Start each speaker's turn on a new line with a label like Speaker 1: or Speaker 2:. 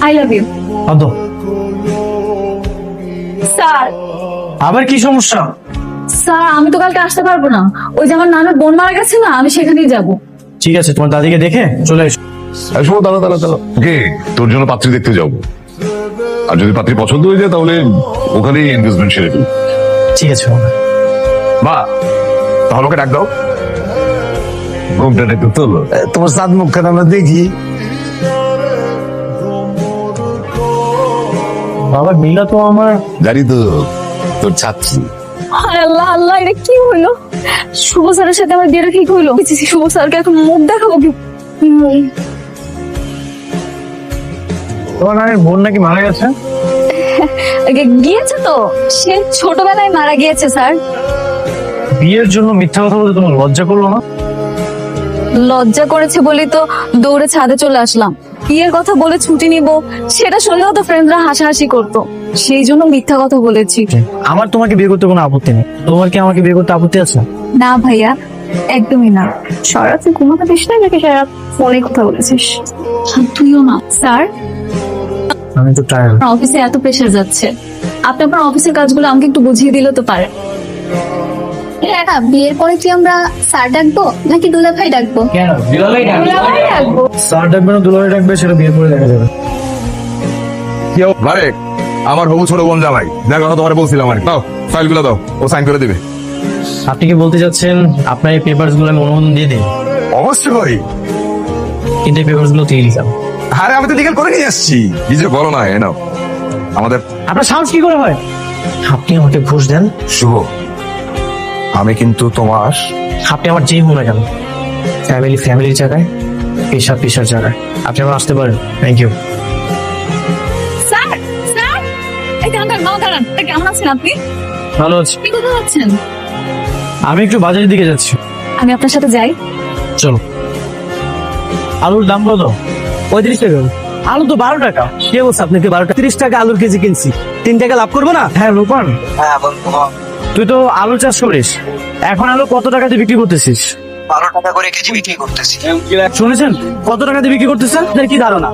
Speaker 1: I love you.
Speaker 2: আদো
Speaker 1: sir
Speaker 2: আবার কি সমস্যা?
Speaker 1: স্যার আমি তো কালকে আসতে পারবো না, ওই যে আমার নানুর বোন মারা গেছে না, আমি সেখানেই যাবো।
Speaker 2: ঠিক আছে, তোমার দাদিকে দেখে চলে এসো।
Speaker 3: শোনো, দাঁড়া দাঁড়া দাঁড়া, ওকে তোর জন্য পাত্রী দেখতে যাবো, আর যদি পাত্রী পছন্দ হয়ে যায় তাহলে ওখানেই এনগেজমেন্ট সেরে ফেলবো।
Speaker 2: ঠিক আছে বাবা।
Speaker 3: মা, তাহলে ওকে ডাক দাও। ঘুমটা একটু তোলো।
Speaker 4: তোমার সাত মুখখানা আমরা দেখি।
Speaker 2: বাবা মিলা তো আমার
Speaker 3: জানি তো, তোর ছাত্রী।
Speaker 1: হায় আল্লাহ আল্লাহ, এটা কি হইলো? শুভ স্যারের সাথে আমার বিয়েটা ঠিক হইলো? শুভ স্যারকে এখন মুখ দেখাবো কি?
Speaker 2: তোমার নামের বোন নাকি মারা গেছে?
Speaker 1: গিয়েছে তো, সে ছোটবেলায় মারা গিয়েছে স্যার।
Speaker 2: বিয়ের জন্য মিথ্যা কথা বলতে তোমার লজ্জা করলো না?
Speaker 1: লজ্জা করেছে বলেই তো দৌড়ে ছাদে চলে আসলাম। বিয়ের কথা বলে ছুটি নিব, সেটা শুনলেও তো ফ্রেন্ডরা হাসাহাসি করতো, সেই জন্য মিথ্যা কথা বলেছি।
Speaker 2: আমার তোমাকে বিয়ে করতে কোনো আপত্তি নেই, তোমার কি আমাকে বিয়ে করতে আপত্তি আছে?
Speaker 1: না ভাইয়া, একদমই না। সারা তুই ঘুমাতে দিস না নাকি সারা ফোনে কথা বলেছিস? তুইও না স্যার।
Speaker 2: আমি তো টায়ার্ড।
Speaker 1: আপনার অফিসে এত প্রেশার যাচ্ছে, আপনি আপনার অফিসের কাজগুলো আমাকে একটু বুঝিয়ে দিলে তো পারে।
Speaker 5: একা বিয়ের পরে কি আমরা স্যার ডাকবো নাকি দুলাভাই ডাকবো?
Speaker 2: কেন
Speaker 1: দুলাভাই ডাকবো।
Speaker 2: স্যার ডাকবে না দুলাভাই ডাকবে সেটা বিয়ে করে দেখা যাবে।
Speaker 3: বারে, আমার হবু ছোট বোন জামাই, দেখো তোমার বলছিলাম আর কি। দাও ফাইলগুলো দাও, ও সাইন করে দিবে।
Speaker 2: আপনি কি বলতে চাচ্ছেন আপনার এই পেপারস গুলো আমি অনুমোদন দিয়ে দিই?
Speaker 3: অবশ্যই।
Speaker 2: কিন্তু এই পেপারস গুলো দিয়ে দিলাম।
Speaker 3: আরে আমি তো লিগাল করে নিয়ে আসছি, কিছু বলো না। এ নাও আমাদের।
Speaker 2: আপনার সাহস কি করে হয়? আপনি আমাকে ঘুষ দেন?
Speaker 3: শুভ, আমি কিন্তু তোমার।
Speaker 2: আপনি আমার যেই হন না কেন, ফ্যামিলির জায়গায়, পেশার জায়গায় আপনি আমার আসতে পারেন। Thank you.
Speaker 1: স্যার স্যার, এই দাঁড়ান দাঁড়ান, কেমন আছেন আপনি?
Speaker 2: ভালো আছি।
Speaker 1: আপনি কোথায় যাচ্ছেন?
Speaker 2: আমি একটু বাজারের দিকে যাচ্ছি।
Speaker 1: আমি আপনার সাথে যাই।
Speaker 2: চলো। আলুর দাম কত? 35 টাকা। আলু তো 12 টাকা। কে বলছে আপনাকে 12 টাকা? 30 টাকা আলুর কেজি কিনছি, 3 টাকা লাভ করবো না? হ্যাঁ রূপন, তুই তো আলু চাষ করিস, এখন আলু কত টাকাতে বিক্রি করতেছিস?
Speaker 4: 12 টাকা করে কেজি বিক্রি করতেছি।
Speaker 2: শুনেছেন কত টাকাতে বিক্রি করতেছেন? আপনার কি ধারণা?